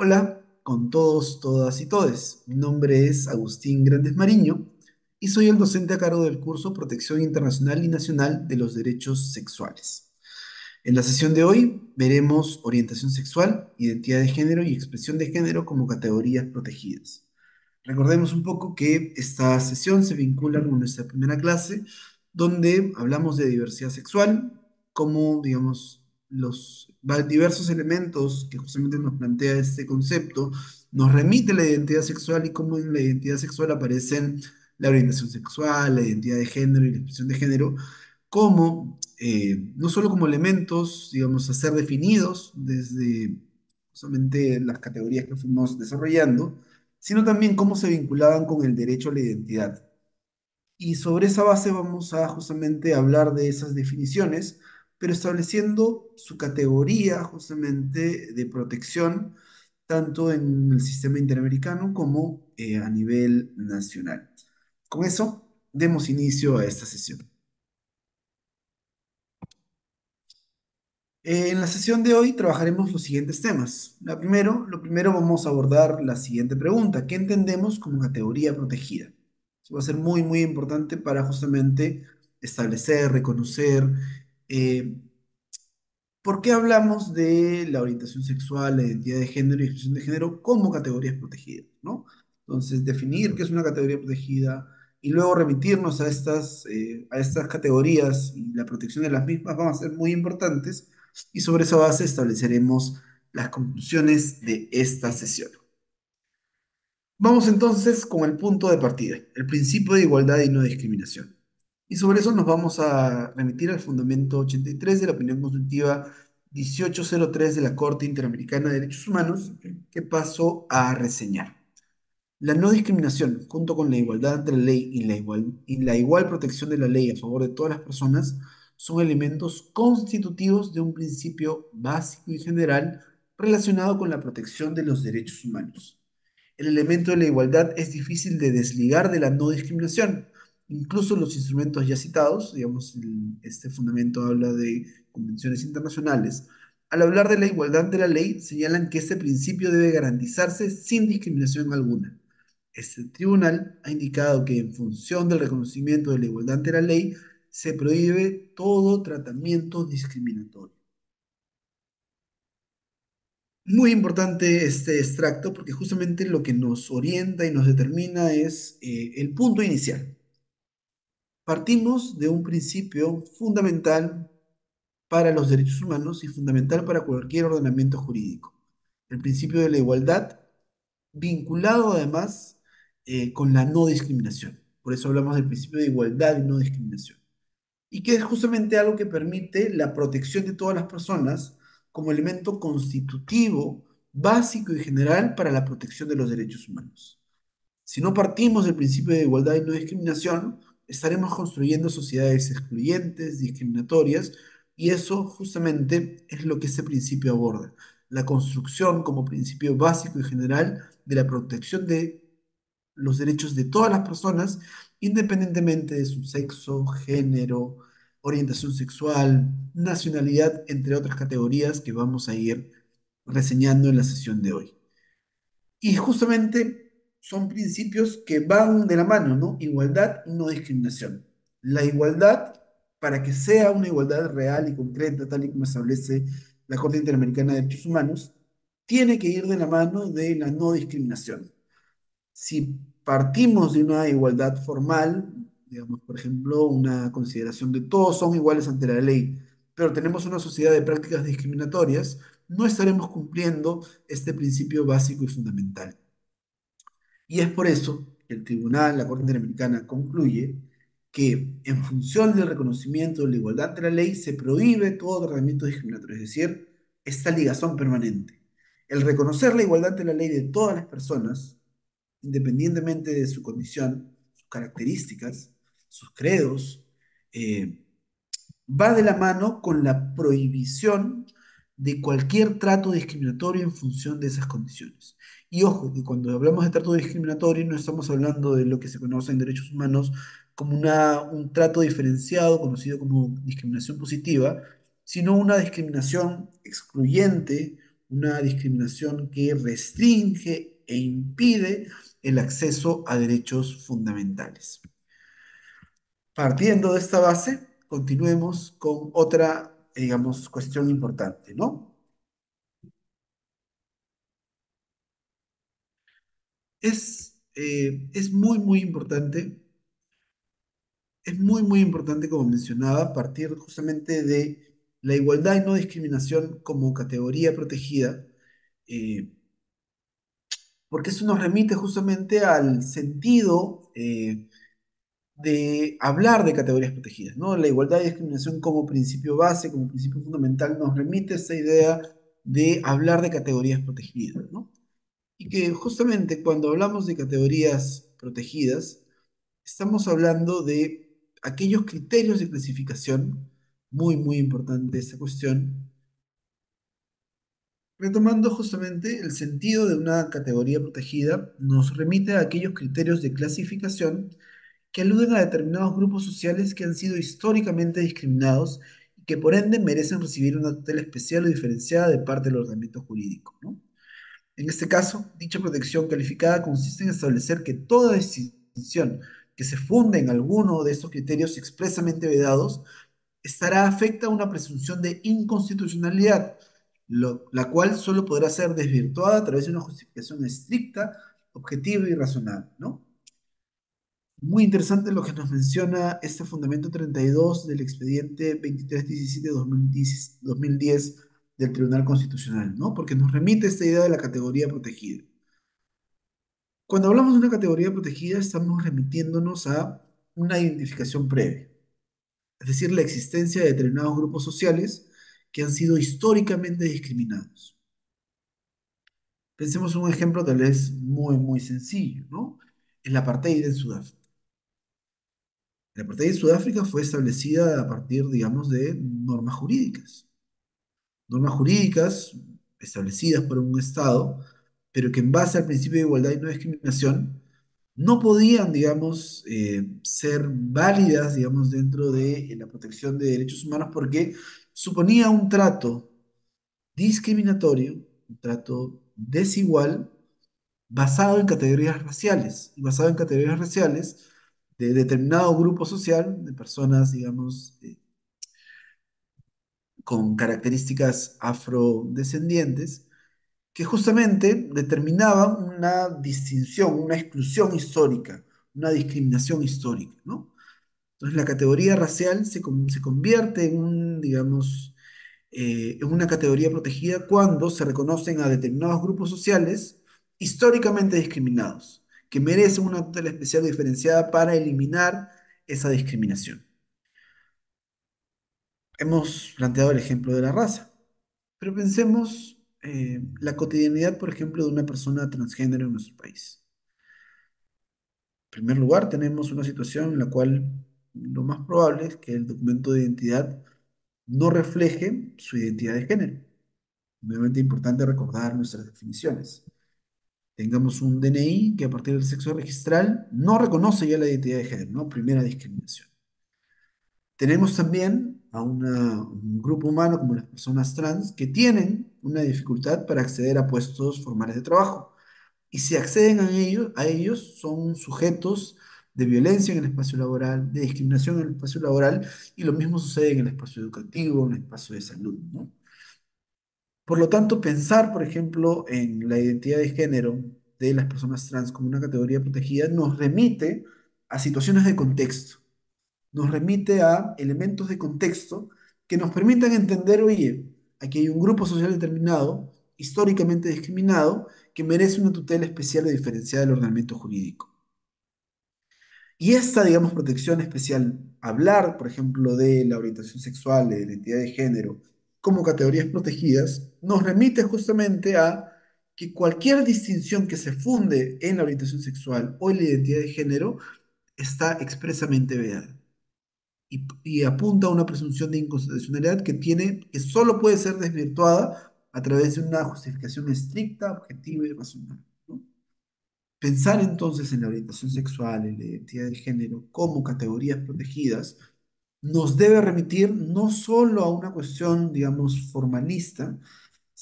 Hola con todos, todas y todes. Mi nombre es Agustín Grandes Mariño y soy el docente a cargo del curso Protección Internacional y Nacional de los Derechos Sexuales. En la sesión de hoy veremos orientación sexual, identidad de género y expresión de género como categorías protegidas. Recordemos un poco que esta sesión se vincula con nuestra primera clase, donde hablamos de diversidad sexual, como, digamos, los diversos elementos que justamente nos plantea este concepto, nos remite a la identidad sexual y cómo en la identidad sexual aparecen la orientación sexual, la identidad de género y la expresión de género, como, no solo como elementos, digamos, a ser definidos desde justamente las categorías que fuimos desarrollando, sino también cómo se vinculaban con el derecho a la identidad. Y sobre esa base vamos a justamente hablar de esas definiciones, pero estableciendo su categoría justamente de protección, tanto en el sistema interamericano como a nivel nacional. Con eso, demos inicio a esta sesión. En la sesión de hoy trabajaremos los siguientes temas. Lo primero vamos a abordar la siguiente pregunta. ¿Qué entendemos como categoría protegida? Eso va a ser muy, muy importante para justamente establecer, reconocer eh, por qué hablamos de la orientación sexual, la identidad de género y expresión de género como categorías protegidas, ¿no? Entonces, definir qué es una categoría protegida y luego remitirnos a estas categorías y la protección de las mismas van a ser muy importantes y sobre esa base estableceremos las conclusiones de esta sesión. Vamos entonces con el punto de partida, el principio de igualdad y no discriminación. Y sobre eso nos vamos a remitir al fundamento 83 de la opinión consultiva 1803 de la Corte Interamericana de Derechos Humanos, que paso a reseñar. La no discriminación, junto con la igualdad ante la ley y la igual protección de la ley a favor de todas las personas, son elementos constitutivos de un principio básico y general relacionado con la protección de los derechos humanos. El elemento de la igualdad es difícil de desligar de la no discriminación. Incluso los instrumentos ya citados, digamos, este fundamento habla de convenciones internacionales, al hablar de la igualdad de la ley, señalan que este principio debe garantizarse sin discriminación alguna. Este tribunal ha indicado que en función del reconocimiento de la igualdad ante la ley, se prohíbe todo tratamiento discriminatorio. Muy importante este extracto porque justamente lo que nos orienta y nos determina es el punto inicial. Partimos de un principio fundamental para los derechos humanos y fundamental para cualquier ordenamiento jurídico. El principio de la igualdad, vinculado además con la no discriminación. Por eso hablamos del principio de igualdad y no discriminación. Y que es justamente algo que permite la protección de todas las personas como elemento constitutivo, básico y general para la protección de los derechos humanos. Si no partimos del principio de igualdad y no discriminación, estaremos construyendo sociedades excluyentes, discriminatorias, y eso justamente es lo que ese principio aborda, la construcción como principio básico y general de la protección de los derechos de todas las personas, independientemente de su sexo, género, orientación sexual, nacionalidad, entre otras categorías que vamos a ir reseñando en la sesión de hoy. Y justamente son principios que van de la mano, ¿no? Igualdad y no discriminación. La igualdad, para que sea una igualdad real y concreta, tal y como establece la Corte Interamericana de Derechos Humanos, tiene que ir de la mano de la no discriminación. Si partimos de una igualdad formal, digamos, por ejemplo, una consideración de todos son iguales ante la ley, pero tenemos una sociedad de prácticas discriminatorias, no estaremos cumpliendo este principio básico y fundamental. Y es por eso que el tribunal, la Corte Interamericana, concluye que en función del reconocimiento de la igualdad ante la ley se prohíbe todo tratamiento discriminatorio, es decir, esta ligazón permanente. El reconocer la igualdad ante la ley de todas las personas, independientemente de su condición, sus características, sus credos, eh, va de la mano con la prohibición de cualquier trato discriminatorio en función de esas condiciones. Y ojo, que cuando hablamos de trato discriminatorio no estamos hablando de lo que se conoce en derechos humanos como un trato diferenciado, conocido como discriminación positiva, sino una discriminación excluyente una discriminación que restringe e impide el acceso a derechos fundamentales. Partiendo de esta base, continuemos con otra, digamos, cuestión importante, ¿no? Es muy, muy importante, es muy, muy importante, como mencionaba, partir justamente de la igualdad y no discriminación como categoría protegida, eh, porque eso nos remite justamente al sentido de hablar de categorías protegidas, ¿no? La igualdad y discriminación como principio base, como principio fundamental, nos remite a esa idea de hablar de categorías protegidas, ¿no? Y que justamente cuando hablamos de categorías protegidas, estamos hablando de aquellos criterios de clasificación, muy, muy importante esta cuestión, retomando justamente el sentido de una categoría protegida, nos remite a aquellos criterios de clasificación que aluden a determinados grupos sociales que han sido históricamente discriminados y que por ende merecen recibir una tutela especial o diferenciada de parte del ordenamiento jurídico, ¿no? En este caso, dicha protección calificada consiste en establecer que toda distinción que se funde en alguno de estos criterios expresamente vedados estará afecta a una presunción de inconstitucionalidad, la cual solo podrá ser desvirtuada a través de una justificación estricta, objetiva y razonable, ¿no? Muy interesante lo que nos menciona este fundamento 32 del expediente 2317-2010 del Tribunal Constitucional, ¿no? Porque nos remite esta idea de la categoría protegida. Cuando hablamos de una categoría protegida, estamos remitiéndonos a una identificación previa, es decir, la existencia de determinados grupos sociales que han sido históricamente discriminados. Pensemos en un ejemplo tal vez muy, muy sencillo, ¿no? El apartheid en Sudáfrica. El apartheid en Sudáfrica fue establecida a partir, digamos, de normas jurídicas establecidas por un Estado, pero que en base al principio de igualdad y no discriminación, no podían, digamos, ser válidas, digamos, dentro de la protección de derechos humanos porque suponía un trato discriminatorio, un trato desigual, basado en categorías raciales, y basado en categorías raciales de determinado grupo social, de personas, digamos, con características afrodescendientes, que justamente determinaban una distinción, una exclusión histórica, una discriminación histórica, ¿no? Entonces la categoría racial se convierte en un, digamos, en una categoría protegida cuando se reconocen a determinados grupos sociales históricamente discriminados, que merecen una tutela especial diferenciada para eliminar esa discriminación. Hemos planteado el ejemplo de la raza, pero pensemos la cotidianidad, por ejemplo, de una persona transgénero en nuestro país. En primer lugar, tenemos una situación en la cual lo más probable es que el documento de identidad no refleje su identidad de género. Nuevamente importante recordar nuestras definiciones. Tengamos un DNI que a partir del sexo registral no reconoce ya la identidad de género, ¿no? Primera discriminación. Tenemos también a un grupo humano como las personas trans que tienen una dificultad para acceder a puestos formales de trabajo. Y si acceden a ellos son sujetos de violencia en el espacio laboral, de discriminación en el espacio laboral, y lo mismo sucede en el espacio educativo, en el espacio de salud, ¿no? Por lo tanto, pensar, por ejemplo, en la identidad de género de las personas trans como una categoría protegida nos remite a situaciones de contexto, nos remite a elementos de contexto que nos permitan entender, oye, aquí hay un grupo social determinado, históricamente discriminado, que merece una tutela especial y diferenciada del ordenamiento jurídico. Y esta, digamos, protección especial, hablar, por ejemplo, de la orientación sexual, de la identidad de género, como categorías protegidas, nos remite justamente a que cualquier distinción que se funde en la orientación sexual o en la identidad de género está expresamente vedada y apunta a una presunción de inconstitucionalidad que solo puede ser desvirtuada a través de una justificación estricta, objetiva y razonable, ¿no? Pensar entonces en la orientación sexual, en la identidad de género como categorías protegidas, nos debe remitir no solo a una cuestión, digamos, formalista,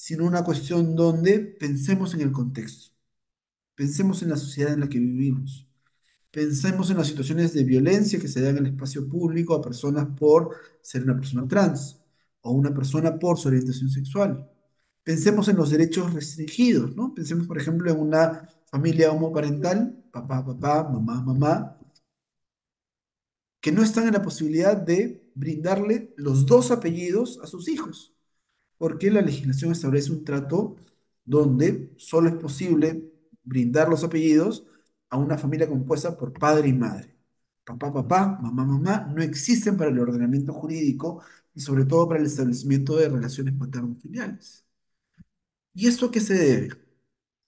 sino una cuestión donde pensemos en el contexto, pensemos en la sociedad en la que vivimos. Pensemos en las situaciones de violencia que se dan en el espacio público a personas por ser una persona trans o una persona por su orientación sexual. Pensemos en los derechos restringidos, ¿no? Pensemos, por ejemplo, en una familia homoparental, papá, papá, mamá, mamá, que no están en la posibilidad de brindarle los dos apellidos a sus hijos, porque la legislación establece un trato donde solo es posible brindar los apellidos a una familia compuesta por padre y madre. Papá, papá, mamá, mamá, no existen para el ordenamiento jurídico y sobre todo para el establecimiento de relaciones paterno-filiales. ¿Y esto a qué se debe?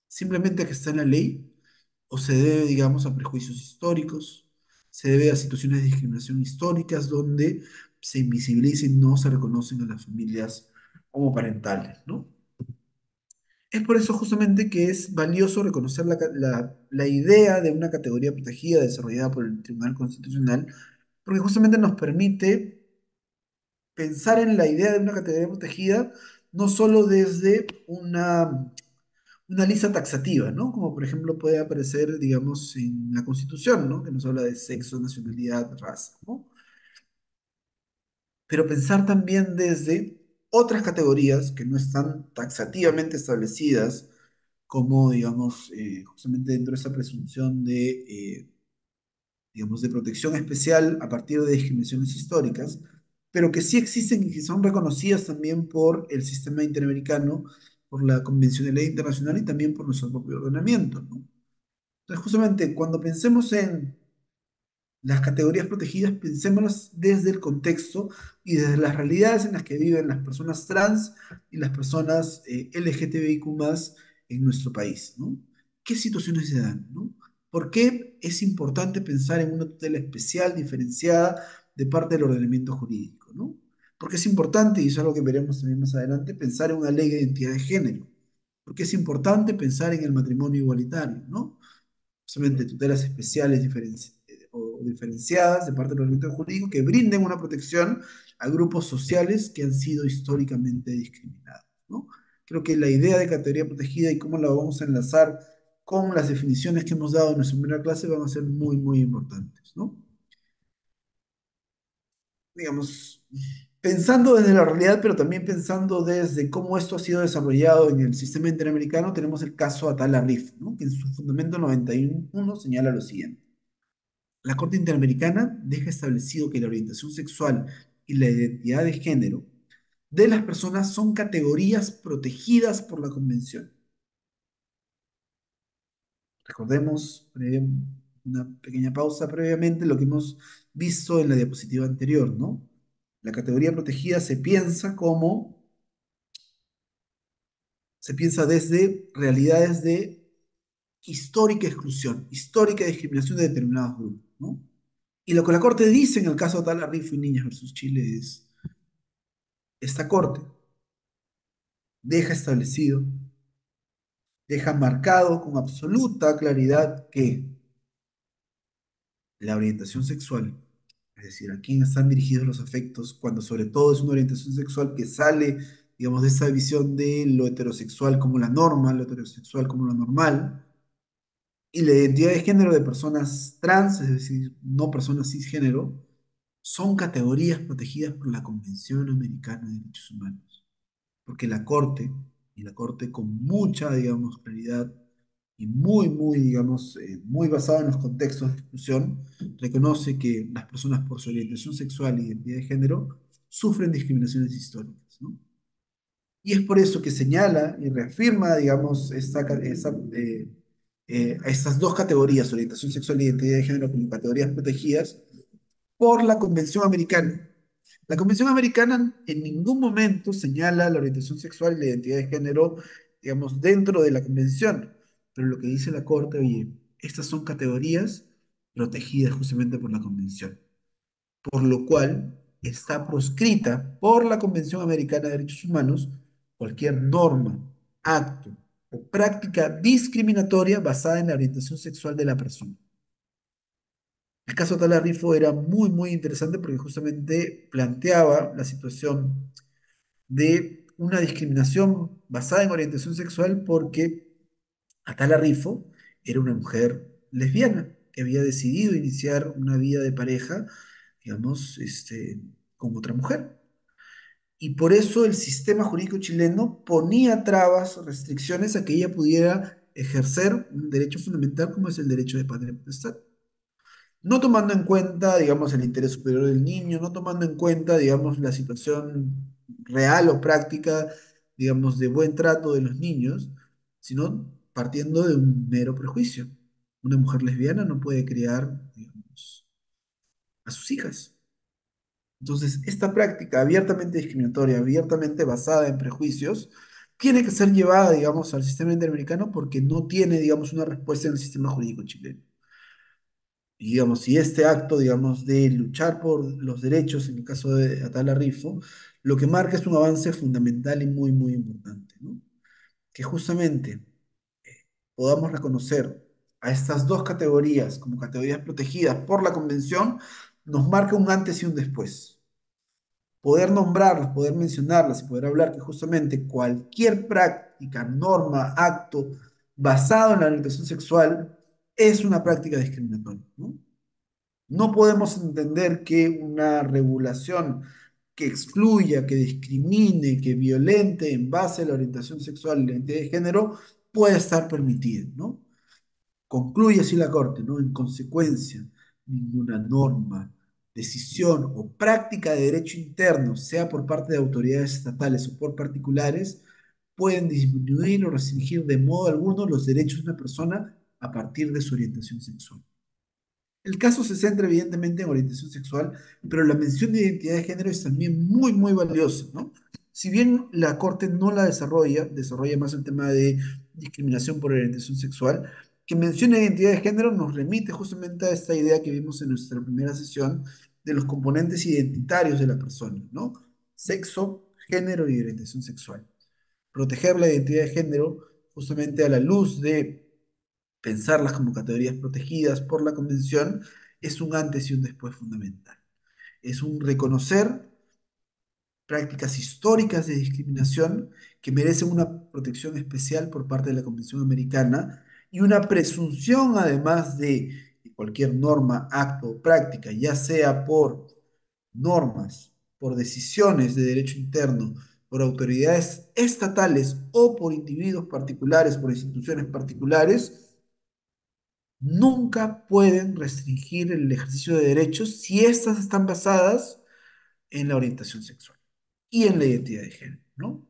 ¿Simplemente a que está en la ley? ¿O se debe, digamos, a prejuicios históricos? ¿Se debe a situaciones de discriminación históricas donde se invisibilizan y no se reconocen a las familias homoparentales, ¿no? Es por eso justamente que es valioso reconocer la idea de una categoría protegida desarrollada por el Tribunal Constitucional, porque justamente nos permite pensar en la idea de una categoría protegida no solo desde una lista taxativa, ¿no? Como por ejemplo puede aparecer, digamos, en la Constitución, ¿no? Que nos habla de sexo, nacionalidad, raza, ¿no? Pero pensar también desde otras categorías que no están taxativamente establecidas, como, digamos, justamente dentro de esa presunción digamos, de protección especial a partir de discriminaciones históricas, pero que sí existen y que son reconocidas también por el sistema interamericano, por la Convención de Ley Internacional y también por nuestro propio ordenamiento, ¿no? Entonces, justamente cuando pensemos en las categorías protegidas, pensémoslas desde el contexto y desde las realidades en las que viven las personas trans y las personas LGTBIQ+ en nuestro país, ¿no? ¿Qué situaciones se dan, ¿no? ¿Por qué es importante pensar en una tutela especial, diferenciada, de parte del ordenamiento jurídico, ¿no? Porque es importante, y es algo que veremos también más adelante, pensar en una ley de identidad de género. Porque es importante pensar en el matrimonio igualitario, ¿no? Solamente tutelas especiales o diferenciadas de parte del ordenamiento jurídico que brinden una protección a grupos sociales que han sido históricamente discriminados, ¿no? Creo que la idea de categoría protegida y cómo la vamos a enlazar con las definiciones que hemos dado en nuestra primera clase van a ser muy, muy importantes, ¿no? Digamos, pensando desde la realidad, pero también pensando desde cómo esto ha sido desarrollado en el sistema interamericano, tenemos el caso Atala Rif, ¿no? Que en su fundamento 91 señala lo siguiente. La Corte Interamericana deja establecido que la orientación sexual y la identidad de género de las personas son categorías protegidas por la Convención. Recordemos, una pequeña pausa previamente, lo que hemos visto en la diapositiva anterior, ¿no? La categoría protegida se piensa desde realidades de histórica exclusión, histórica discriminación de determinados grupos, ¿no? Y lo que la Corte dice en el caso de Tala Rifo y Niñas versus Chile es, esta Corte deja establecido, deja marcado con absoluta claridad que la orientación sexual, es decir, a quién están dirigidos los afectos, cuando sobre todo es una orientación sexual que sale, digamos, de esa visión de lo heterosexual como la norma, lo heterosexual como lo normal, y la identidad de género de personas trans, es decir, no personas cisgénero, son categorías protegidas por la Convención Americana de Derechos Humanos. Porque la Corte con mucha, digamos, claridad y muy, muy, digamos, muy basada en los contextos de discusión, reconoce que las personas por su orientación sexual y identidad de género sufren discriminaciones históricas, ¿no? Y es por eso que señala y reafirma, digamos, estas dos categorías, orientación sexual y identidad de género, como categorías protegidas por la Convención Americana. La Convención Americana en ningún momento señala la orientación sexual y la identidad de género, digamos, dentro de la Convención, pero lo que dice la Corte, oye, estas son categorías protegidas justamente por la Convención, por lo cual está proscrita por la Convención Americana de Derechos Humanos cualquier norma, acto o práctica discriminatoria basada en la orientación sexual de la persona. El caso Talarrifo era muy, muy interesante porque justamente planteaba la situación de una discriminación basada en orientación sexual porque Atala Rifo era una mujer lesbiana que había decidido iniciar una vida de pareja, digamos, con otra mujer. Y por eso el sistema jurídico chileno ponía trabas, restricciones a que ella pudiera ejercer un derecho fundamental como es el derecho de patria potestad. No tomando en cuenta, digamos, el interés superior del niño, no tomando en cuenta, digamos, la situación real o práctica, digamos, de buen trato de los niños, sino partiendo de un mero prejuicio. Una mujer lesbiana no puede criar, digamos, a sus hijas. Entonces, esta práctica abiertamente discriminatoria, abiertamente basada en prejuicios, tiene que ser llevada, digamos, al sistema interamericano porque no tiene, digamos, una respuesta en el sistema jurídico chileno. Y, digamos, si este acto, digamos, de luchar por los derechos, en el caso de Atala Rifo, lo que marca es un avance fundamental y muy, muy importante, ¿no? Que justamente podamos reconocer a estas dos categorías como categorías protegidas por la Convención, nos marca un antes y un después. Poder nombrarlas, poder mencionarlas y poder hablar que justamente cualquier práctica, norma, acto basado en la orientación sexual es una práctica discriminatoria, ¿no? No podemos entender que una regulación que excluya, que discrimine, que violente en base a la orientación sexual y la identidad de género pueda estar permitida, ¿no? Concluye así la Corte, ¿no? En consecuencia, ninguna norma, decisión o práctica de derecho interno, sea por parte de autoridades estatales o por particulares, pueden disminuir o restringir de modo alguno los derechos de una persona a partir de su orientación sexual. El caso se centra evidentemente en orientación sexual, pero la mención de identidad de género es también muy, muy valiosa, ¿no? Si bien la Corte no la desarrolla, desarrolla más el tema de discriminación por orientación sexual, que menciona identidad de género nos remite justamente a esta idea que vimos en nuestra primera sesión de los componentes identitarios de la persona, ¿no? Sexo, género y orientación sexual. Proteger la identidad de género justamente a la luz de pensarlas como categorías protegidas por la Convención es un antes y un después fundamental. Es un reconocer prácticas históricas de discriminación que merecen una protección especial por parte de la Convención Americana y una presunción además de que cualquier norma, acto o práctica, ya sea por normas, por decisiones de derecho interno, por autoridades estatales o por individuos particulares, por instituciones particulares, nunca pueden restringir el ejercicio de derechos si éstas están basadas en la orientación sexual y en la identidad de género, ¿no?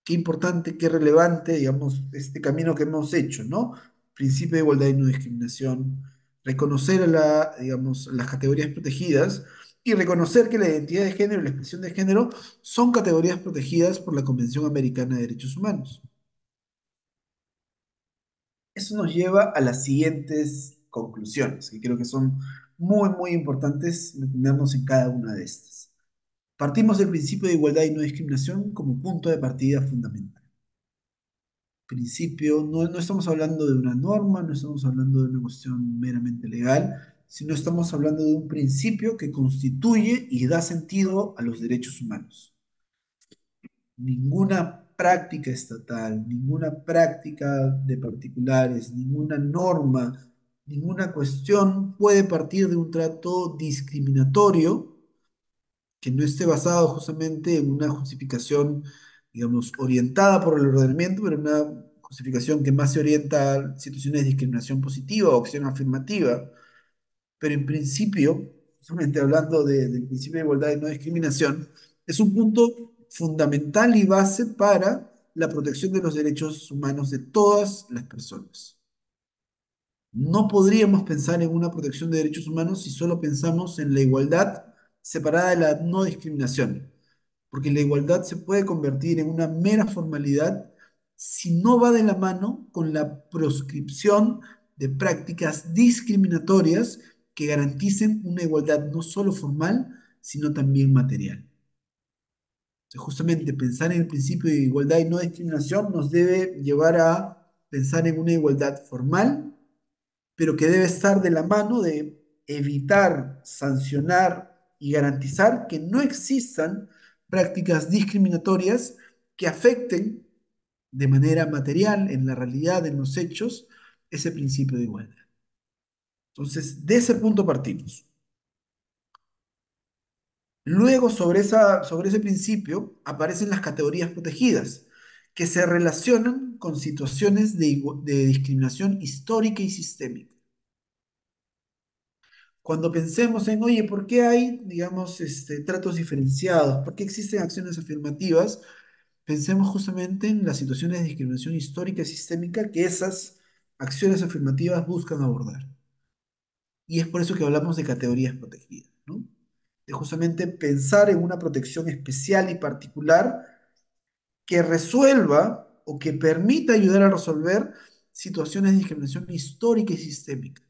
Qué importante, qué relevante, digamos, este camino que hemos hecho, ¿no? Principio de igualdad y no discriminación, reconocer a digamos, las categorías protegidas y reconocer que la identidad de género y la expresión de género son categorías protegidas por la Convención Americana de Derechos Humanos. Eso nos lleva a las siguientes conclusiones, que creo que son muy, muy importantes detenernos en cada una de estas. Partimos del principio de igualdad y no discriminación como punto de partida fundamental. Principio, no estamos hablando de una norma, no estamos hablando de una cuestión meramente legal, sino estamos hablando de un principio que constituye y da sentido a los derechos humanos. Ninguna práctica estatal, ninguna práctica de particulares, ninguna norma, ninguna cuestión puede partir de un trato discriminatorio que no esté basado justamente en una justificación, digamos, orientada por el ordenamiento, pero una justificación que más se orienta a situaciones de discriminación positiva o acción afirmativa. Pero en principio, justamente hablando del principio de igualdad y no discriminación, es un punto fundamental y base para la protección de los derechos humanos de todas las personas. No podríamos pensar en una protección de derechos humanos si solo pensamos en la igualdad separada de la no discriminación, porque la igualdad se puede convertir en una mera formalidad si no va de la mano con la proscripción de prácticas discriminatorias que garanticen una igualdad no solo formal, sino también material. Entonces, justamente pensar en el principio de igualdad y no discriminación nos debe llevar a pensar en una igualdad formal, pero que debe estar de la mano de evitar, sancionar y garantizar que no existan prácticas discriminatorias que afecten de manera material, en la realidad, en los hechos, ese principio de igualdad. Entonces, de ese punto partimos. Luego, sobre ese principio, aparecen las categorías protegidas, que se relacionan con situaciones de discriminación histórica y sistémica. Cuando pensemos en, oye, ¿por qué hay, digamos, tratos diferenciados? ¿Por qué existen acciones afirmativas? Pensemos justamente en las situaciones de discriminación histórica y sistémica que esas acciones afirmativas buscan abordar. Y es por eso que hablamos de categorías protegidas, ¿no? De justamente pensar en una protección especial y particular que resuelva o que permita ayudar a resolver situaciones de discriminación histórica y sistémica.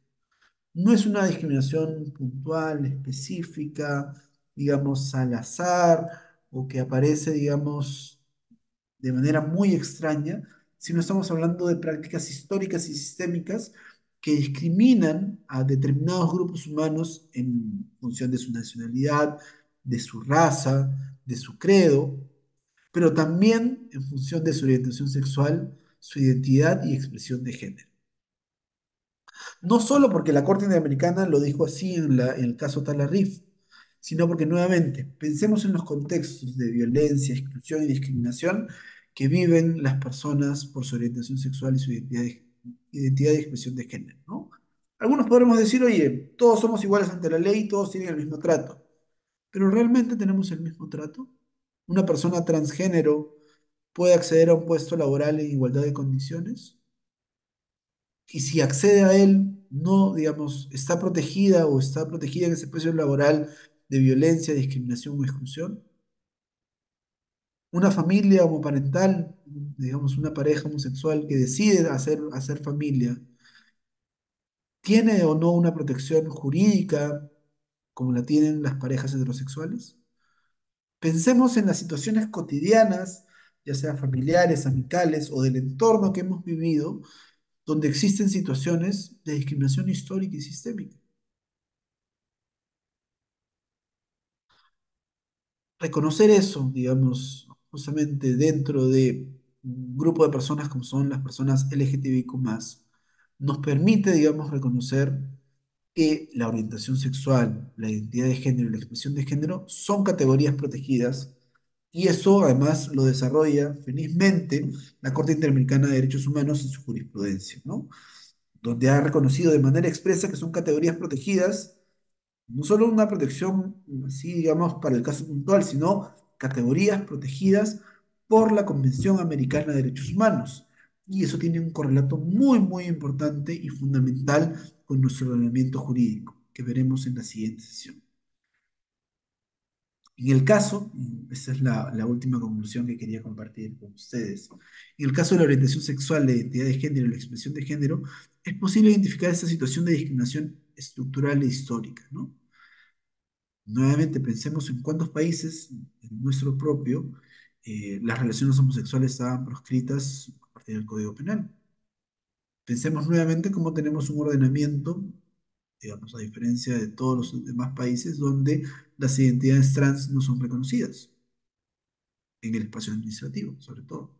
No es una discriminación puntual, específica, digamos, al azar, o que aparece, digamos, de manera muy extraña, sino estamos hablando de prácticas históricas y sistémicas que discriminan a determinados grupos humanos en función de su nacionalidad, de su raza, de su credo, pero también en función de su orientación sexual, su identidad y expresión de género. No solo porque la Corte Interamericana lo dijo así en el caso Talarif, sino porque nuevamente pensemos en los contextos de violencia, exclusión y discriminación que viven las personas por su orientación sexual y su identidad y expresión de género, ¿no? Algunos podremos decir, oye, todos somos iguales ante la ley, todos tienen el mismo trato, pero ¿realmente tenemos el mismo trato? ¿Una persona transgénero puede acceder a un puesto laboral en igualdad de condiciones? Y si accede a él, no, digamos, está protegida o está protegida en ese espacio laboral de violencia, discriminación o exclusión. Una familia homoparental, digamos, una pareja homosexual que decide hacer familia, ¿tiene o no una protección jurídica como la tienen las parejas heterosexuales? Pensemos en las situaciones cotidianas, ya sea familiares, amicales o del entorno que hemos vivido, donde existen situaciones de discriminación histórica y sistémica. Reconocer eso, digamos, justamente dentro de un grupo de personas como son las personas LGTBIQ+, nos permite, digamos, reconocer que la orientación sexual, la identidad de género y la expresión de género son categorías protegidas y eso además lo desarrolla felizmente la Corte Interamericana de Derechos Humanos en su jurisprudencia, ¿no? Donde ha reconocido de manera expresa que son categorías protegidas no solo una protección, así digamos, para el caso puntual, sino categorías protegidas por la Convención Americana de Derechos Humanos. Y eso tiene un correlato muy, muy importante y fundamental con nuestro ordenamiento jurídico, que veremos en la siguiente sesión. En el caso, y esa es la última conclusión que quería compartir con ustedes, en el caso de la orientación sexual, la identidad de género y la expresión de género, es posible identificar esta situación de discriminación estructural e histórica, ¿no? Nuevamente, pensemos en cuántos países, en nuestro propio, las relaciones homosexuales estaban proscritas a partir del Código Penal. Pensemos nuevamente cómo tenemos un ordenamiento, digamos, a diferencia de todos los demás países, donde las identidades trans no son reconocidas, en el espacio administrativo, sobre todo.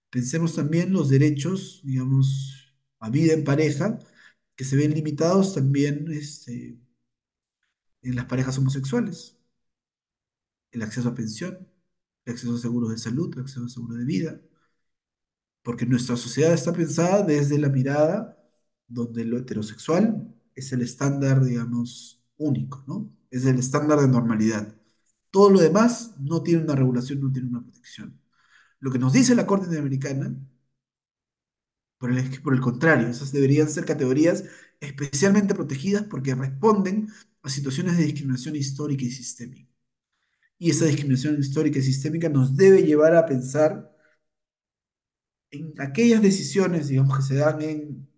Pensemos también los derechos, digamos, a vida en pareja, que se ven limitados también en las parejas homosexuales. El acceso a pensión, el acceso a seguros de salud, el acceso a seguro de vida, porque nuestra sociedad está pensada desde la mirada donde lo heterosexual es el estándar, digamos, único, ¿no? Es el estándar de normalidad. Todo lo demás no tiene una regulación, no tiene una protección. Lo que nos dice la Corte Interamericana, es que por el contrario, esas deberían ser categorías especialmente protegidas porque responden a situaciones de discriminación histórica y sistémica. Y esa discriminación histórica y sistémica nos debe llevar a pensar en aquellas decisiones, digamos, que se dan en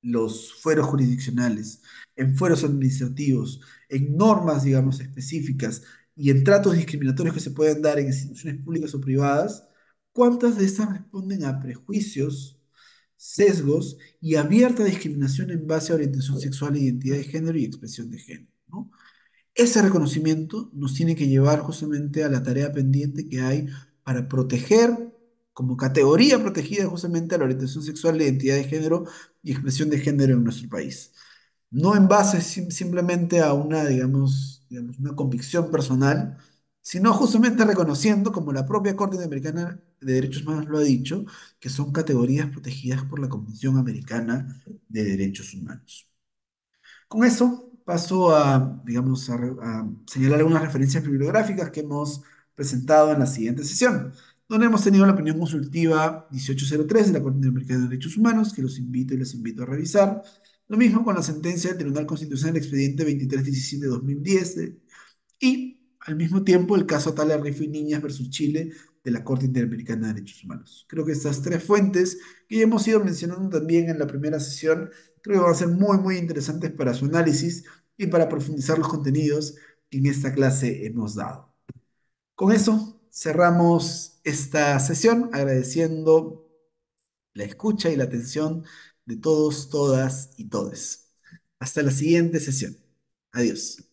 los fueros jurisdiccionales, en fueros administrativos, en normas, digamos, específicas y en tratos discriminatorios que se pueden dar en instituciones públicas o privadas, ¿cuántas de estas responden a prejuicios, sesgos y abierta discriminación en base a orientación sexual, identidad de género y expresión de género, ¿no? Ese reconocimiento nos tiene que llevar justamente a la tarea pendiente que hay para proteger, como categoría protegida justamente a la orientación sexual, la identidad de género y expresión de género en nuestro país. No en base simplemente a una, digamos, una convicción personal, sino justamente reconociendo, como la propia Corte Interamericana de Derechos Humanos lo ha dicho, que son categorías protegidas por la Convención Americana de Derechos Humanos. Con eso paso a, digamos, a señalar algunas referencias bibliográficas que hemos presentado en la siguiente sesión, donde hemos tenido la opinión consultiva 1803 de la Corte Interamericana de Derechos Humanos, que los invito y les invito a revisar. Lo mismo con la sentencia del Tribunal Constitucional expediente 2317-2010 y al mismo tiempo el caso Tala Rifo y Niñas versus Chile de la Corte Interamericana de Derechos Humanos. Creo que estas tres fuentes que ya hemos ido mencionando también en la primera sesión, creo que van a ser muy, muy interesantes para su análisis y para profundizar los contenidos que en esta clase hemos dado. Con eso cerramos esta sesión agradeciendo la escucha y la atención de todos, todas y todes. Hasta la siguiente sesión. Adiós.